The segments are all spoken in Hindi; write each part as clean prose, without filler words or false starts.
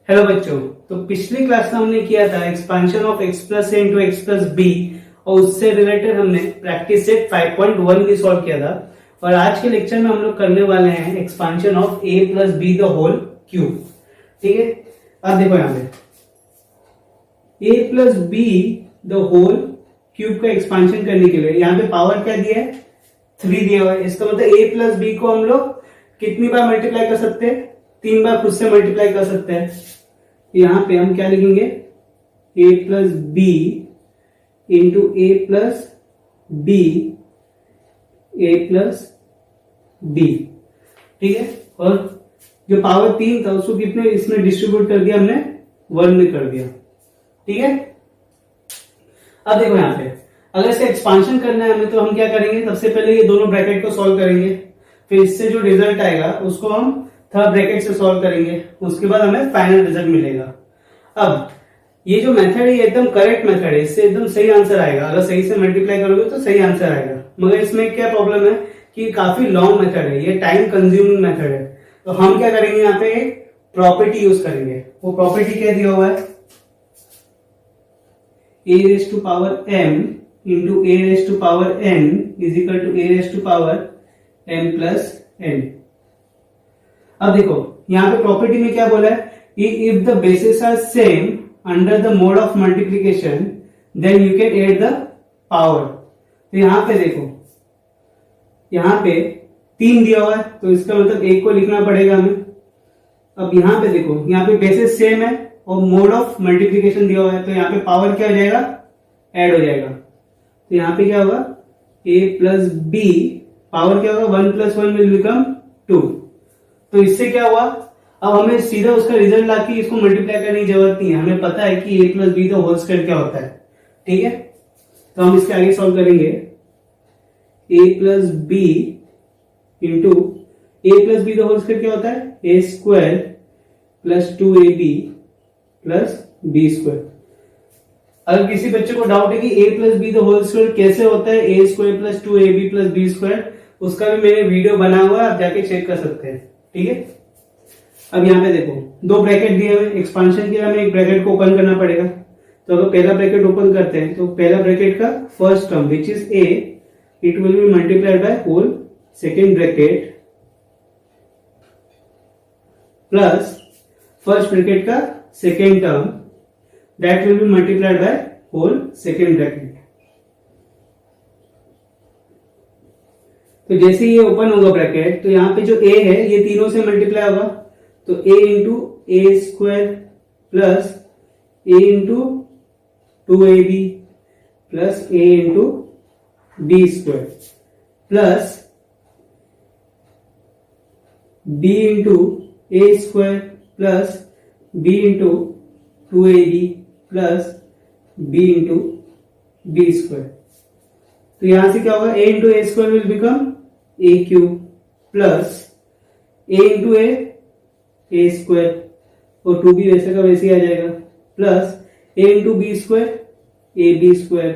हेलो बच्चों, तो पिछली क्लास में हमने किया था expansion of x plus a into x plus b और उससे रिलेटेड हमने प्रैक्टिस सेट 5.1 भी सॉल्व किया था। और आज के लेक्चर में हम लोग करने वाले हैं expansion of a plus B the whole cube. ठीक है, अब देखो यहाँ पे a plus B the whole cube का एक्सपांशन करने के लिए यहाँ पे पावर क्या दिया है, 3 दिया हुआ है। इसका मतलब a प्लस बी को हम लोग कितनी बार मल्टीप्लाई कर सकते हैं, 3 बार खुद से मल्टीप्लाई कर सकते हैं। यहां पे हम क्या लिखेंगे, a plus B into A plus b a plus b. ठीक है, और जो पावर 3 था उसको कितने इसमें डिस्ट्रीब्यूट कर दिया हमने, 1 में कर दिया। ठीक है, अब देखो यहाँ पे अगर इसे एक्सपांशन करना है हमें तो हम क्या करेंगे, सबसे पहले ये दोनों ब्रैकेट को सॉल्व करेंगे, फिर इससे जो रिजल्ट आएगा उसको हम थर्ड ब्रैकेट से सॉल्व करेंगे, उसके बाद हमें फाइनल रिजल्ट मिलेगा। अब ये जो मेथड है ये एकदम करेक्ट मेथड है, इससे एकदम सही आंसर आएगा। अगर सही से मल्टीप्लाई करोगे तो सही आंसर आएगा, मगर इसमें क्या प्रॉब्लम है कि काफी लॉन्ग मेथड है, ये टाइम कंज्यूमिंग मेथड है। तो हम क्या करेंगे, यहाँ पे एक प्रॉपर्टी यूज करेंगे। वो प्रॉपर्टी क्या दिया हुआ है, a raise to power m into a raise to power n is equal to a raise to power m plus n। अब देखो यहाँ पे प्रॉपर्टी में क्या बोला है, if the bases are same under the mode of multiplication then you can add the power. तो यहाँ पे देखो, यहाँ पे 3 दिया हुआ है तो इसका मतलब 1 को लिखना पड़ेगा हमें। अब यहाँ पे देखो, यहाँ पे बेसिस सेम है और मोड ऑफ मल्टीप्लीकेशन दिया हुआ है, तो यहाँ पे पावर क्या हो जाएगा, ऐड हो जाएगा। तो यहाँ पे क्या होगा, a प्लस बी पावर क्या होगा, 1 प्लस 1 विल बिकम 2। तो इससे क्या हुआ, अब हमें सीधा उसका रिजल्ट लाके इसको मल्टीप्लाई करने की जरूरत नहीं है, हमें पता है कि a प्लस बी तो होल स्क्वायर क्या होता है। ठीक है, तो हम इसके आगे सॉल्व करेंगे, a plus B into A plus B the whole square क्या होता है, A square plus 2ab plus B square. अगर किसी बच्चे को डाउट है कि a plus B the whole square कैसे होता है, A square plus 2ab plus B square, उसका भी मैंने वीडियो बना हुआ है, आप जाके चेक कर सकते हैं। ठीक है, अब यहाँ पे देखो 2 ब्रैकेट दिए हुए, एक्सपांशन के लिए हमें एक ब्रैकेट को ओपन करना पड़ेगा। तो अगर पहला ब्रैकेट ओपन करते हैं तो पहला ब्रैकेट का first term which is a, it will be multiplied by whole second bracket plus first bracket का second term that will be multiplied by whole second bracket. तो जैसे ये ओपन होगा ब्रैकेट तो यहाँ पे जो a है ये तीनों से मल्टीप्लाई होगा, तो a into A square plus a into 2ab plus a into B square plus b into A square plus b into 2ab plus b into B square. तो यहां से क्या होगा, a into A square will become a cube plus a into A square और 2b वैसे का वैसे ही आ जाएगा plus a into B square a b square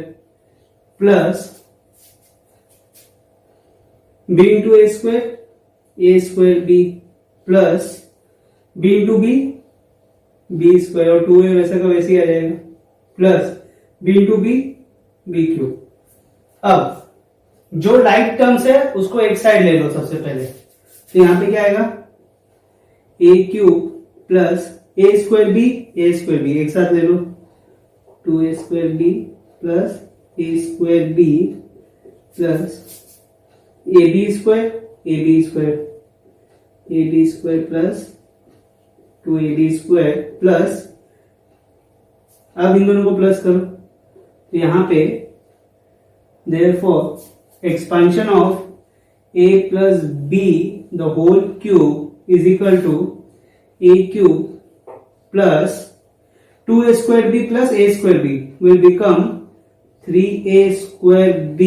plus b into A square b plus b into B square और 2a वैसे का वैसे ही आ जाएगा plus b into b cube. अब जो लाइक टर्म्स है उसको एक साइड ले लो सबसे पहले, तो यहां पे क्या आएगा, a cube plus a square b एक साथ ले लो, 2a square b plus a square b plus a b square plus 2ab square plus, अब इन दोनों को प्लस करो, तो यहां पे therefore expansion of a plus b the whole cube is equal to a cube plus 2a square b plus a square b will become 3a square b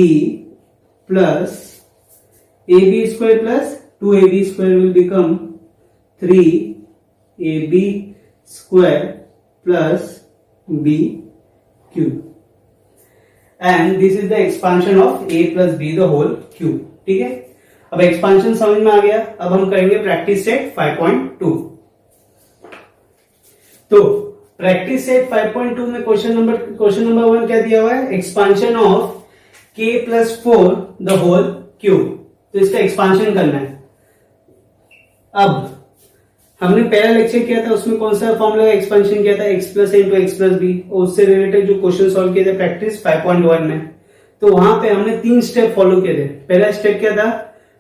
plus ab square plus 2ab square will become 3ab square plus b cube and this is the expansion of a plus b the whole cube। ठीक है, अब एक्सपांशन समझ में आ गया। अब हम करेंगे प्रैक्टिस सेट 5.2। तो प्रैक्टिस सेट 5.2 में क्वेश्चन नंबर 1 क्या दिया हुआ है, expansion of k plus 4 the whole cube. तो इसका एक्सपांशन करना है। अब हमने पहला लेक्चर किया था, उसमें कौन सा फॉर्मूला का एक्सपेंशन किया था, x plus into x plus b, और उससे रिलेटेड जो क्वेश्चन सॉल्व किए थे प्रैक्टिस 5.1 में। तो वहां पे हमने 3 स्टेप फॉलो किए थे। पहला स्टेप क्या था,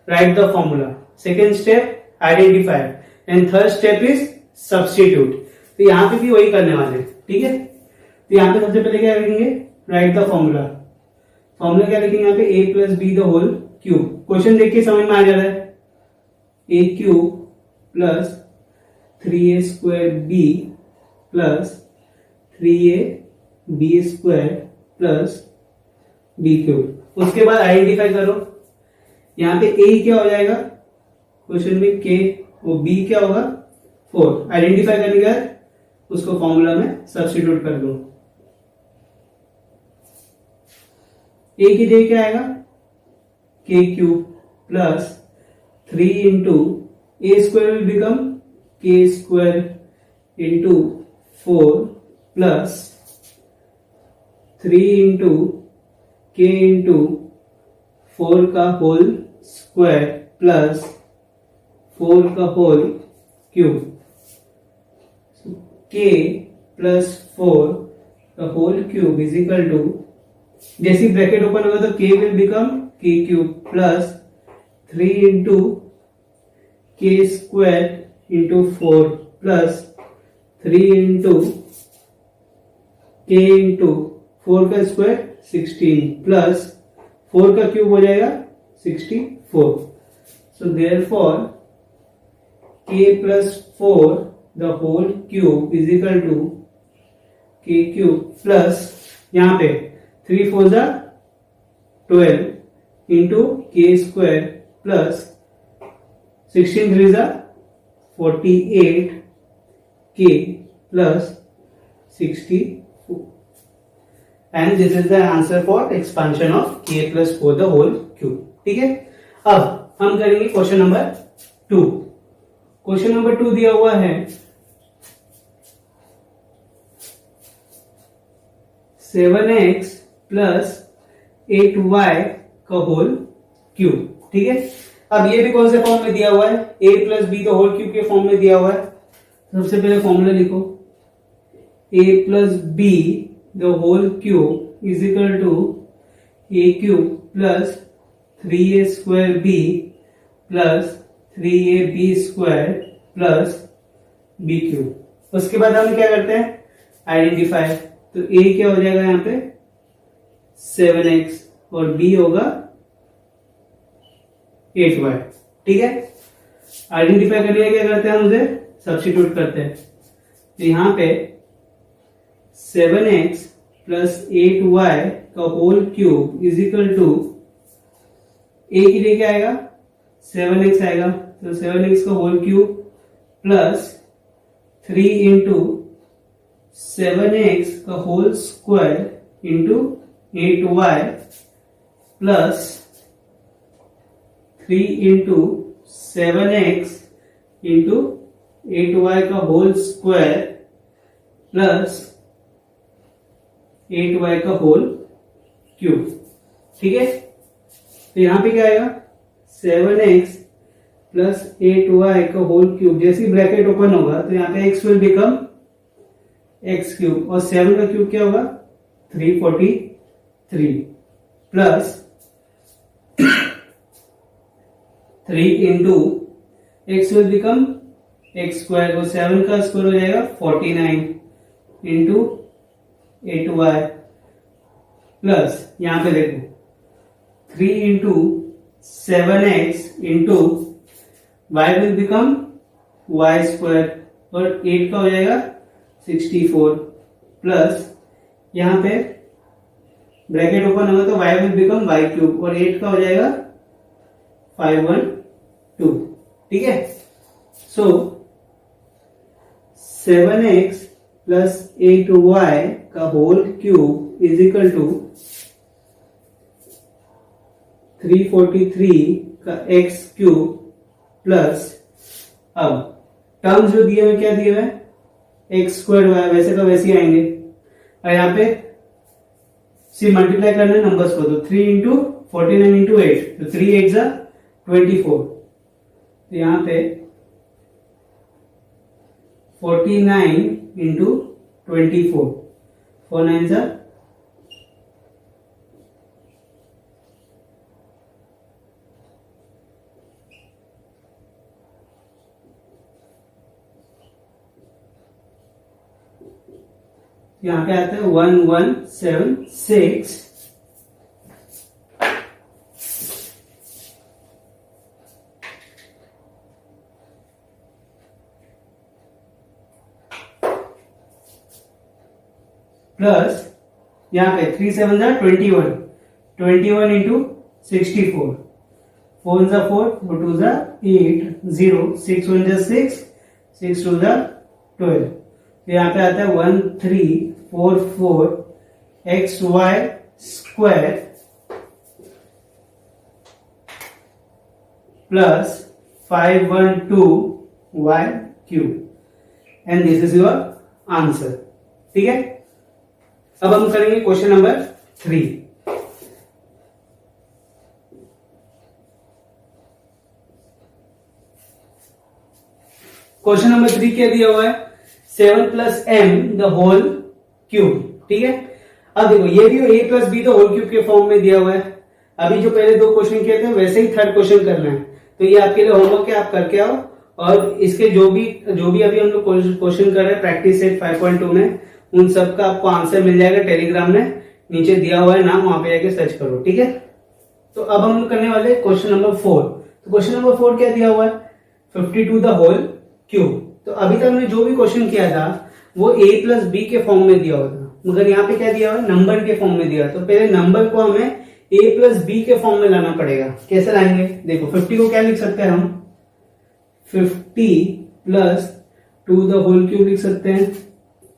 right the formula, second step identify, and third step is substitute. तो यहाँ पे भी वही करने वाले, ठीक है। तो यहाँ पे सबसे पहले क्या लिखेंगे, राइट द फॉर्मूला। फॉर्मूला क्या लिखेंगे यहाँ पे, a plus B the whole cube. Question देखिए समझ में आ जा रहा है, a cube plus 3a square b plus 3a b square plus b cube. उसके बाद आइडेंटिफाई करो, यहाँ पे a क्या हो जाएगा क्वेश्चन में, k, वो b क्या होगा 4। आइडेंटिफाई करने के बाद उसको फॉर्मूला में सब्स्टिट्यूट कर दो। a की जगह क्या आएगा, k cube plus 3 into a square will become k square into 4 plus 3 into k into 4 का होल स्क्वायर प्लस 4 का होल क्यूब। k प्लस 4 का whole cube is equal to, जैसे ब्रैकेट ओपन होगा तो k will become k cube plus 3 into k square into 4 plus 3 into k into 4 का स्क्वायर 16 प्लस 4 का क्यूब हो जाएगा 64। So therefore k plus 4 the whole cube is equal to k cube plus, यहां पे 3 4 जा 12 इंटू k स्क्वायर प्लस 16 3 जा 48 k plus 64, and this is the answer for expansion of k plus 4 the whole cube। ठीक है, अब हम करेंगे क्वेश्चन नंबर 2। क्वेश्चन नंबर 2 दिया हुआ है 7x प्लस 8y का होल क्यूब। ठीक है, अब ये भी कौन से फॉर्म में दिया हुआ है, a plus B the whole cube के फॉर्म में दिया हुआ है। सबसे पहले फॉर्मूला लिखो, a plus B the whole cube is equal to a cube plus 3a square b plus 3ab square plus b cube. उसके बाद हम क्या करते हैं, आइडेंटिफाई। तो a क्या हो जाएगा यहाँ पे 7x और b होगा 8y। ठीक है, आइडेंटिफाई करने के क्या करते हैं, हम उसे सब्स्टिट्यूट करते हैं। तो यहां पे 7x प्लस 8y का whole cube is equal to, a के लिए क्या आएगा 7x आएगा, तो 7x का whole cube plus 3 into 7x का whole square into 8y plus 3 into 7x into 8y का होल स्क्वायर प्लस 8y का होल क्यूब। ठीक है, तो यहां पे क्या आएगा 7x प्लस 8y का होल क्यूब। जैसे ब्रैकेट ओपन होगा तो यहाँ पे x will become x cube, और 7 का क्यूब क्या होगा 343 plus 3 into x will become x square, और 7 का स्क्वायर हो जाएगा 49 इंटू 8y प्लस, यहां पे देखो 3 into 7x into y will become y square, और 8 का हो जाएगा 64 प्लस, यहां पे ब्रैकेट ओपन होगा तो y will become y cube, और 8 का हो जाएगा 512। ठीक है, सो 7x प्लस 8y का whole cube is equal to 343 का x क्यूब प्लस, अब टर्म्स जो दिए हुए क्या दिए हुए एक्स स्क्वायर वाई, वैसे का वैसे ही आएंगे। और यहाँ पे सिर्फ मल्टीप्लाई करना है नंबर्स को, तो 3 इंटू 49 इंटू 8, तो 3 8 जा 24। तो यहाँ पे 49 इंटू 24, 4 9 जा, यहाँ पे आता है 1176 प्लस यहाँ पे 3 7 जा 21, 21 इंटू 64, 4 जा 4, 4 2 जा 8, 0, 6 1 जा 6, 6 2 जा 12। यहाँ पे आता है 1344 x y square plus 512 y cube and this is your answer. ठीक है, अब हम करेंगे क्वेश्चन नंबर 3। क्वेश्चन नंबर 3 क्या दिया हुआ है, 7 plus m the whole cube. ठीक है, अब देखो ये भी a plus B the whole cube के फॉर्म में दिया हुआ है। अभी जो पहले 2 क्वेश्चन किए थे वैसे ही थर्ड क्वेश्चन करना है, तो ये आपके लिए होमवर्क है, आप करके आओ। और इसके जो भी अभी हम लोग क्वेश्चन कर रहे हैं प्रैक्टिस सेट 5.2 में, उन सब का आपको आंसर मिल जाएगा टेलीग्राम में, नीचे दिया हुआ है नाम, वहां पे जाके सर्च करो। ठीक है, तो अब हम लोग करने वाले क्वेश्चन नंबर 4। तो क्वेश्चन नंबर 4 क्या दिया हुआ है, 52 द होल क्यूब। तो अभी तक हमने जो भी क्वेश्चन किया था वो a प्लस बी के फॉर्म में दिया हुआ था, मगर यहाँ पे क्या दिया हुआ है, नंबर के फॉर्म में दिया। तो पहले नंबर को हमें a प्लस बी के फॉर्म में लाना पड़ेगा। कैसे लाएंगे, देखो 50 को क्या लिख सकते हैं हम, 50 प्लस 2 द होल क्यूब लिख सकते हैं,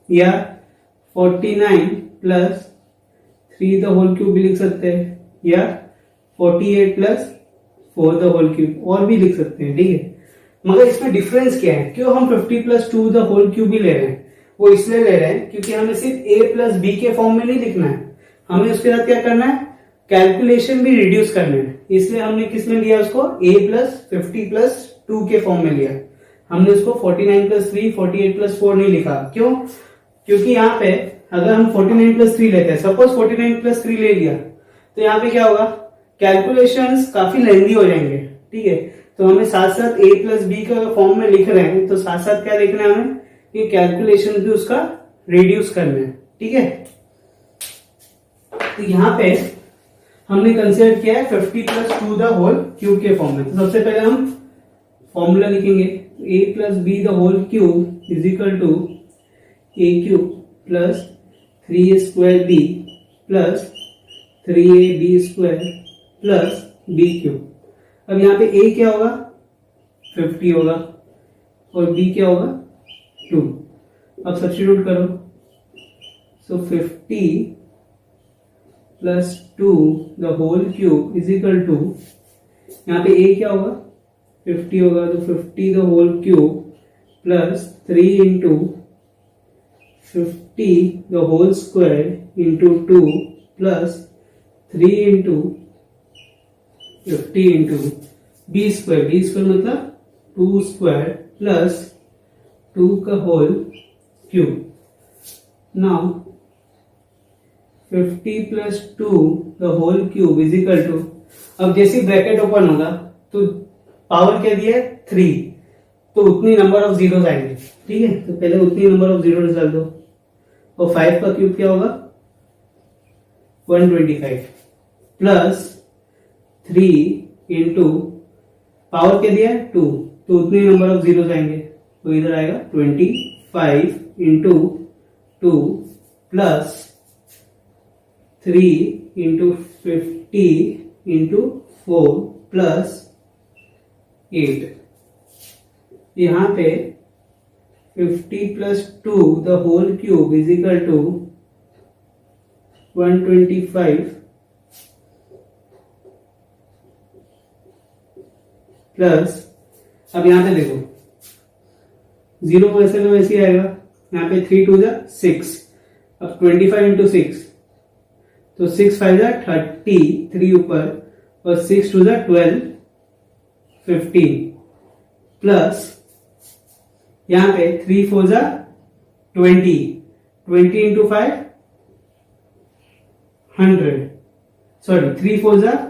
या 49 प्लस 3 द होल क्यूब भी लिख सकते हैं, या 48 प्लस 4 द होल क्यूब और भी लिख सकते हैं। ठीक है, मगर इसमें डिफरेंस क्या है, क्यों हम 50 प्लस 2 द होल क्यूब ही ले रहे हैं, वो इसलिए ले रहे हैं क्योंकि हमें सिर्फ a प्लस बी के फॉर्म में नहीं लिखना है, हमें उसके साथ क्या करना है, कैलकुलेशन भी रिड्यूस करना है। इसलिए हमने किस में लिया उसको, a प्लस 50 प्लस 2 के फॉर्म में लिया। हमने उसको 49 प्लस 3 48 प्लस 4 नहीं लिखा। क्यों, क्योंकि यहाँ पे अगर हम 49 प्लस 3 लेते हैं, सपोज 49 प्लस 3 ले लिया, तो यहाँ पे क्या होगा, कैलकुलेशंस काफी लेंदी हो जाएंगे। ठीक है, तो हमें साथ साथ a प्लस बी का फॉर्म में लिख रहे हैं, तो साथ साथ क्या लिखना है हमें, कि कैलकुलेशन भी उसका रिड्यूस करना है। ठीक है, तो यहाँ पे हमने कंसिडर किया है 50 प्लस 2 द होल क्यूब के फॉर्म में। तो सबसे पहले हम फॉर्मूला लिखेंगे, a plus B the whole cube is equal to a cube plus 3a square b plus 3ab square plus b cube. अब यहाँ पे a क्या होगा, 50 होगा, और b क्या होगा, 2। अब सब्स्टिट्यूट करो, so 50 plus 2 the whole cube is equal to, यहाँ पे a क्या होगा, 50 होगा, तो 50 the whole cube plus 3 into 50 the whole square into 2 plus 3 into 50 into B square, मतलब 2 स्क्वायर प्लस 2 का whole cube. Now 50 plus 2 the whole cube is equal to, अब जैसे ब्रैकेट ओपन होगा तो पावर क्या दिया है, 3, तो उतनी नंबर ऑफ जीरोस आएंगे। ठीक है, तो पहले उतनी नंबर ऑफ जीरो डाल दो, और 5 का क्यूब क्या होगा, 125 प्लस 3 इंटू पावर क्या दिया है, 2, तो उतने नंबर ऑफ जीरो आएंगे, तो इधर आएगा 25 into 2 plus 3 into 50 into 4 plus 8। यहां पे 50 plus 2 the whole cube is equal to 125 plus, अब यहां पे देखो जीरो वैसे का वैसे आएगा, यहाँ पे 3 2 6, अब 25 इंटू 6, तो 6 5 30, 3 ऊपर, और 6 2 12, 15, प्लस यहाँ पे 3 4 20, 20 इंटू 5 100, सॉरी 3 4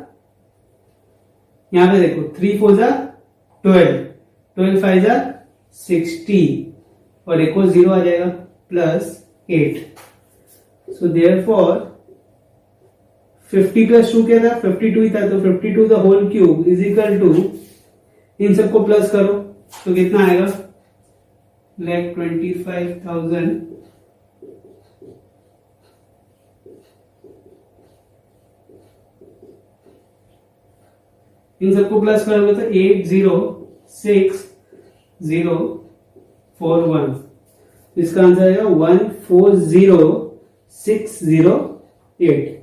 यहाँ पे देखो 3 4 12, 12 5 60, और एक और 0 आ जाएगा, प्लस 8। सो देयरफॉर 50 प्लस 2 क्या था, 52 ही था, तो 52 the whole cube is equal to, इन सबको प्लस करो तो कितना आएगा, 1,25,000 इन सबको प्लस करोगे तो 806,041, इसका आंसर आएगा 140,608,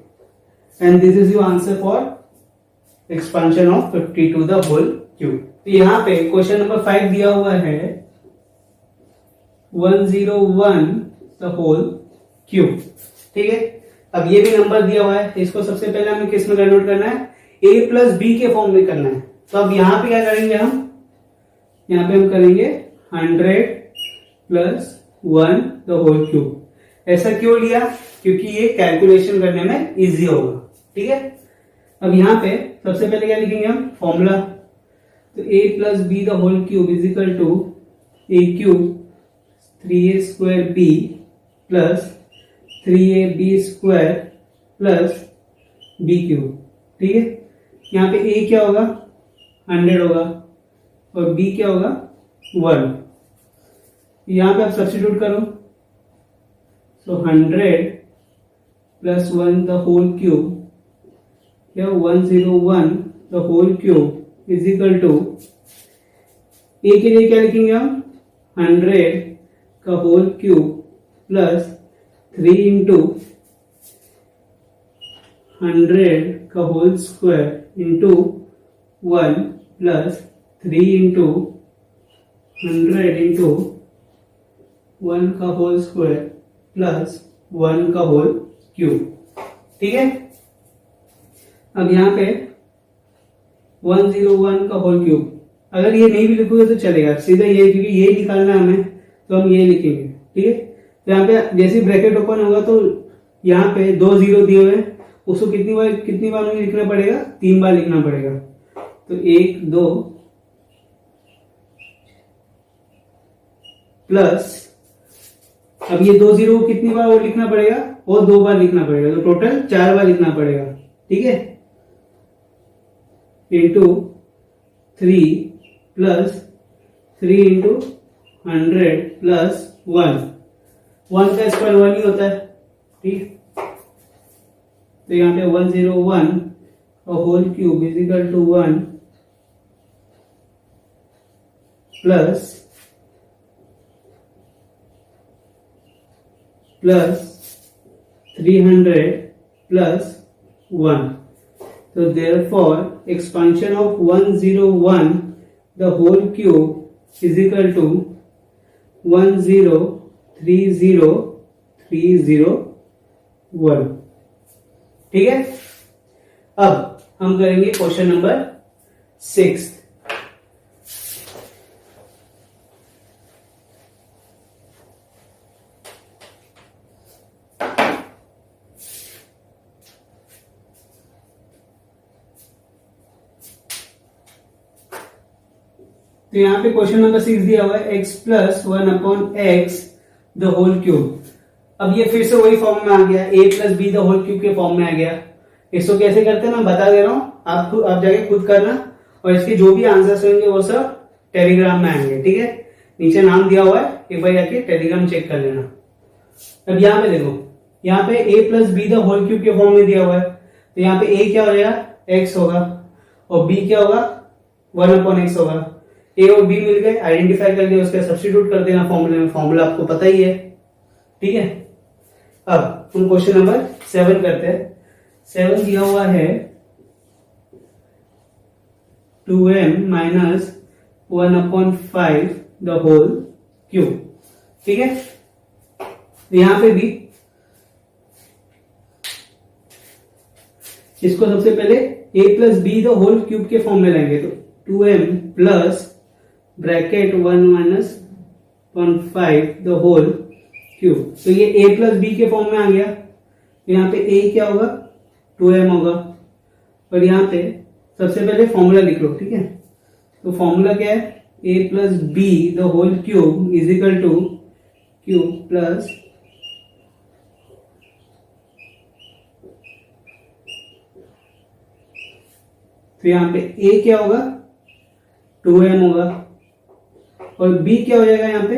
and this is your answer for expansion of 52 the whole cube. तो यहां पे क्वेश्चन नंबर 5 दिया हुआ है 101 द होल क्यूब, ठीक है। अब ये भी नंबर दिया हुआ है, इसको सबसे पहले हमें किस में कन्वर्ट करना है, a प्लस बी के फॉर्म में करना है। तो अब यहां पे क्या करेंगे हम, यहां पे हम करेंगे 100 प्लस 1 द होल क्यूब। ऐसा क्यों लिया, क्योंकि ये कैलकुलेशन करने में इजी होगा, ठीक है। अब यहां पे सबसे पहले क्या लिखेंगे हम, फॉर्मूला, तो a plus B the whole cube is equal to a cube 3a square b plus 3ab square plus b cube, ठीक है। यहाँ पे a क्या होगा, 100 होगा, और b क्या होगा, 1। यहाँ पे आप सब्स्टिट्यूट करो, तो 100 प्लस 1 द होल क्यूब, या 101 the whole cube is equal to, a के लिए क्या लिखेंगे हम, 100 का होल क्यूब प्लस 3 इंटू 100 का whole square into 1 plus 3 into 100 into 1 का होल स्क्वायर प्लस 1 का होल क्यूब, ठीक है। अब यहां पे 101 का होल क्यूब, अगर ये नहीं भी लिखोगे तो चलेगा, सीधा ये, क्योंकि ये निकालना है हमें, तो हम ये लिखेंगे, ठीक है। तो यहाँ पे जैसे ब्रैकेट ओपन होगा तो यहाँ पे 2 0 दिए हुए, उसको कितनी बार मुझे लिखना पड़ेगा, 3 बार लिखना पड़ेगा। तो 1 2 प्लस, अब ये 2 0 को कितनी बार और लिखना पड़ेगा, और 2 बार लिखना पड़ेगा, तो टोटल 4 बार लिखना पड़ेगा, ठीक है। इंटू 3 प्लस 3 इंटू 100 प्लस 1 का स्क्वायर 1 ही होता है, ठीक। तो यहाँ पे 101 whole cube is equal to 1 plus 300 plus 1। तो therefore expansion of 101 the whole cube is equal to 1030301, ठीक है। अब हम करेंगे क्वेश्चन नंबर 6। तो यहाँ पे क्वेश्चन नंबर 6 दिया हुआ है x plus 1 upon X the whole cube. अब ये फिर से वही फॉर्म में आ गया, a plus B the whole cube के फॉर्म में आ गया। इसको कैसे करते हैं मैं बता दे रहा हूं, आप जाके खुद करना, और इसके जो भी आंसर्स होंगे वो सब टेलीग्राम में आएंगे, ठीक है। नीचे नाम दिया हुआ है, एक बार जाके टेलीग्राम चेक कर लेना। अब यहाँ पे देखो, यहाँ पे a plus B the whole cube के फॉर्म में दिया हुआ है, तो यहाँ पे a क्या हो जाएगा, x होगा, और b क्या होगा, 1 अपॉन एक्स होगा। a और b मिल गए, आइडेंटिफाई कर लिया, उसका सब्स्टिट्यूट कर देना फॉर्मूले में, फॉर्मूला आपको पता ही है, ठीक है। अब हम क्वेश्चन नंबर 7 करते हैं। 7 दिया हुआ है 2m minus 1 upon 5 the whole cube, ठीक है। तो यहां पे भी इसको सबसे पहले a plus B the whole cube के फॉर्म में लाएंगे, तो 2m plus bracket 1 minus 1/5 the whole cube. तो ये a प्लस बी के फॉर्म में आ गया। तो यहाँ पे a क्या होगा, 2m होगा। और यहाँ पे सबसे पहले फॉर्मूला लिख लो, ठीक है। तो फॉर्मूला क्या है, a plus B the whole cube is equal to cube plus तो यहाँ पे a क्या होगा, 2m होगा, और b क्या हो जाएगा यहाँ पे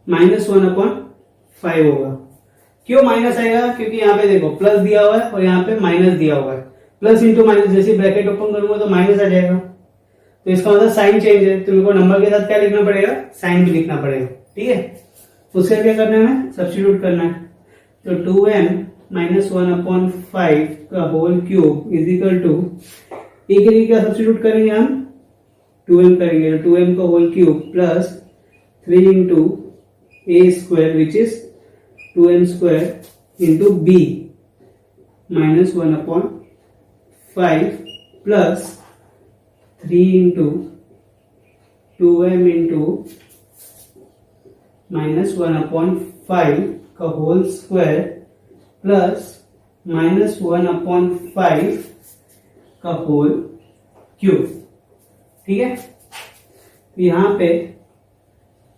-1/5 होगा। क्यों माइनस आएगा, क्योंकि यहाँ पे देखो प्लस दिया हुआ है और यहाँ पे माइनस दिया हुआ है। प्लस इंटू माइनस, जैसे ब्रैकेट ओपन करूंगा तो माइनस आ जाएगा। तो इसका मतलब साइन चेंज है, तो मेरे को नंबर के साथ क्या लिखना पड़ेगा, साइन भी लिखना पड़ेगा, ठीक है। उसका क्या करना है, सब्स्टिट्यूट करना है। तो 2m -1/5 का whole cube is equal to A के लिए क्या सब्स्टिट्यूट करेंगे हम, 2m करेंगे, तो 2m का whole cube plus 3 into A square which is 2m square into B -1/5 plus 3 into 2m into -1/5 का होल स्क्वायर प्लस -1/5 का होल क्यूब, ठीक है। तो यहां पे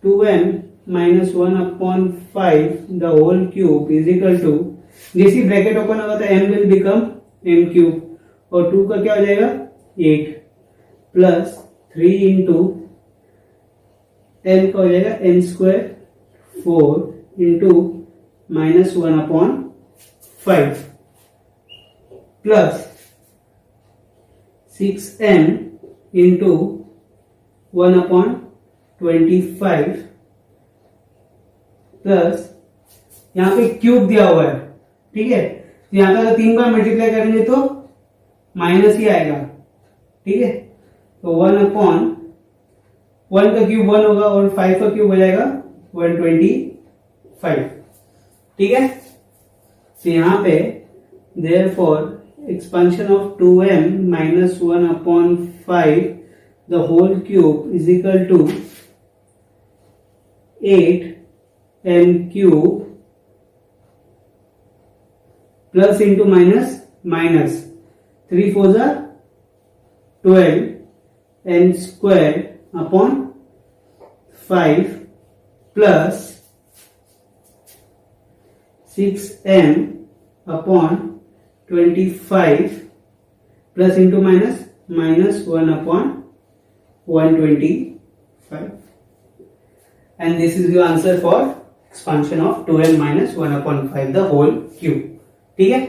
2m -1/5 the whole cube is equal to, जैसे ब्रैकेट ओपन होगा तो m will become m cube, और 2 का क्या हो जाएगा 8 प्लस 3 इंटू m का हो जाएगा n square 4 into -1/5 plus 6m into 1/25 plus यहां पे क्यूब दिया हुआ है, ठीक है। तो यहां पे अगर 3 बार मल्टीप्लाई करेंगे तो माइनस ही आएगा, ठीक है। तो 1/1 का क्यूब 1 होगा और 5 का क्यूब हो जाएगा 125, ठीक है। तो यहां पे therefore expansion of 2m -1/5 the whole cube is equal to 8m cube plus into minus 3 4s are 12 m square upon 5 plus 6m upon 25 plus into -1/125, and this is your answer for expansion of 2m -1/5 the whole cube, ठीक है।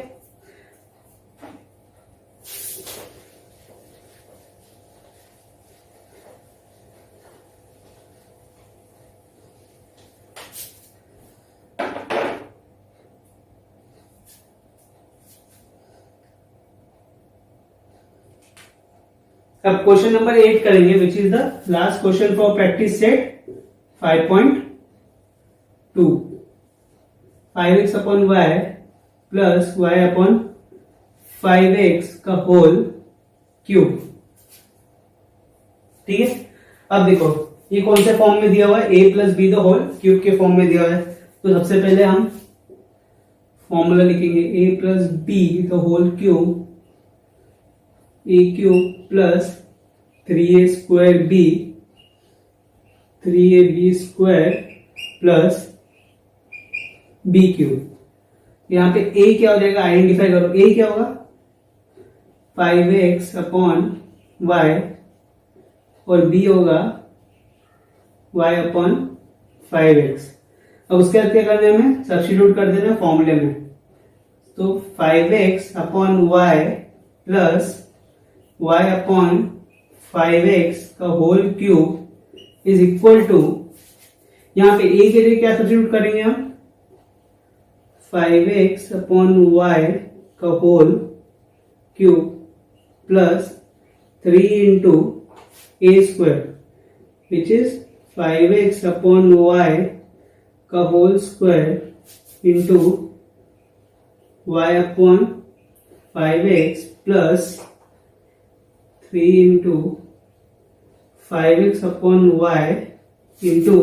अब क्वेश्चन नंबर 8 करेंगे, which is the last question for practice set 5.2। 5x upon y plus y upon 5x का होल क्यूब, ठीक है। अब देखो ये कौन से फॉर्म में दिया हुआ है, a plus B the whole cube के फॉर्म में दिया हुआ है। तो सबसे पहले हम फॉर्मूला लिखेंगे, a plus B the whole cube, a cube plus 3a square b 3ab square plus b cube. यहाँ पे a क्या हो जाएगा, आइडेंटिफाई करो, a क्या होगा 5x अपॉन y और b होगा y अपॉन 5x। अब उसके बाद क्या करना है, हमें सब्स्टिट्यूट कर देना फॉर्मूले में। तो 5x upon y plus y upon 5x का whole cube is equal to, यहां पे a के लिए क्या सब्स्टिट्यूट करेंगे हम, 5x अपॉन y का whole cube plus 3 into A square which is 5x upon y का whole square into Y upon 5x plus 3 into 5x upon Y into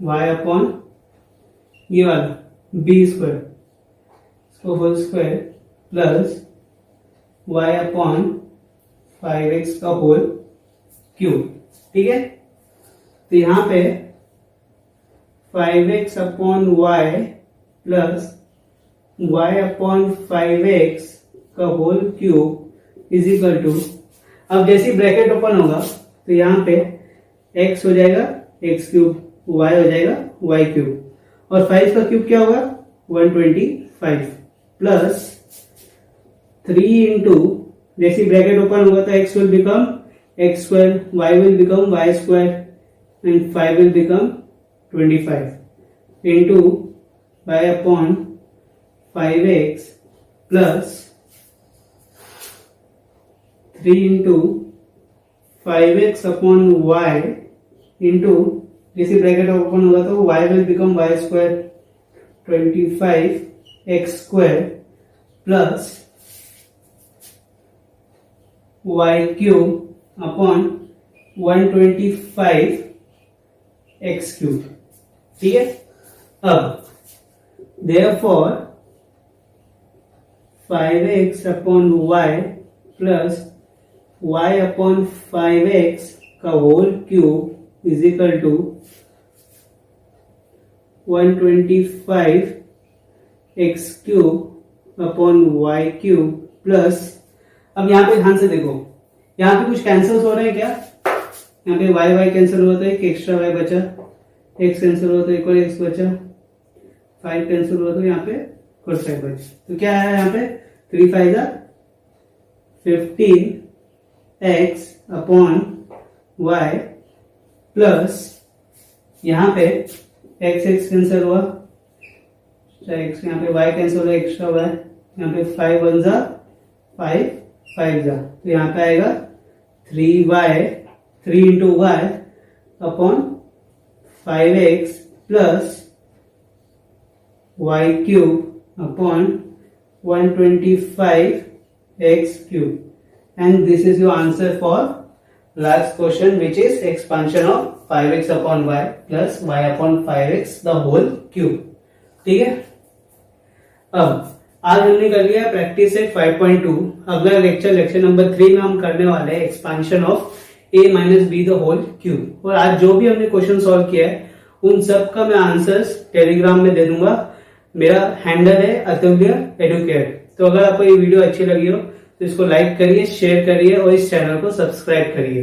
Y upon ये वाला b स्क्वायर इसको whole square plus Y upon 5x का होल क्यूब। ठीक है, तो यहां पे 5x upon Y plus Y upon 5x का whole cube is equal to, अब जैसे ब्रैकेट ओपन होगा तो यहां पे x हो जाएगा x क्यूब, y हो जाएगा y क्यूब और 5 का क्यूब क्या होगा 125 प्लस 3 इंटू जैसे ब्रैकेट ओपन होगा तो x will become x square, y will become y square and 5 will become 25 into y upon 5x plus 3 into 5x upon y into जैसे ब्रैकेट ओपन होगा तो y will become y square 25x square plus y cube upon 125 x cube. ठीक है, अब therefore 5x upon y plus y upon 5x का whole cube is equal to 125 x cube upon y cube plus, अब यहां पे ध्यान से देखो, यहां पे कुछ कैंसिल हो रहा है क्या, यहाँ पे y y कैंसिल हुआ तो एक एक्स्ट्रा y बचा, x कैंसिल हुआ तो एक और x बचा, 5 कैंसिल हुआ तो यहाँ पे cos 5 बचा, तो क्या है यहाँ पे 3 5 जा 15x अपॉन y प्लस यहाँ पे x x कैंसिल हुआ, x यहाँ पे y कैंसिल हुआ एक्स्ट्रा y, यहाँ पे 5 1 जा 5 5 जा, तो यहाँ पे आएगा 3 into y upon 5x plus y cube upon 125 x cube, and this is your answer for last question, which is expansion of 5x upon y plus y upon 5x the whole cube। ठीक है, अब आज हमने कर लिया प्रैक्टिस सेट 5.2। अगला लेक्चर नंबर 3 में हम करने वाले हैं expansion of a minus B the whole cube. और आज जो भी हमने क्वेश्चन सॉल्व किया है उन सब का मैं आंसर्स टेलीग्राम में दे दूंगा। मेरा हैंडल है अतुल्य एडुकेट। तो अगर आपको ये वीडियो अच्छी लगी हो तो इसको लाइक करिए, शेयर करिए और इस चैनल को सब्सक्राइब करिए।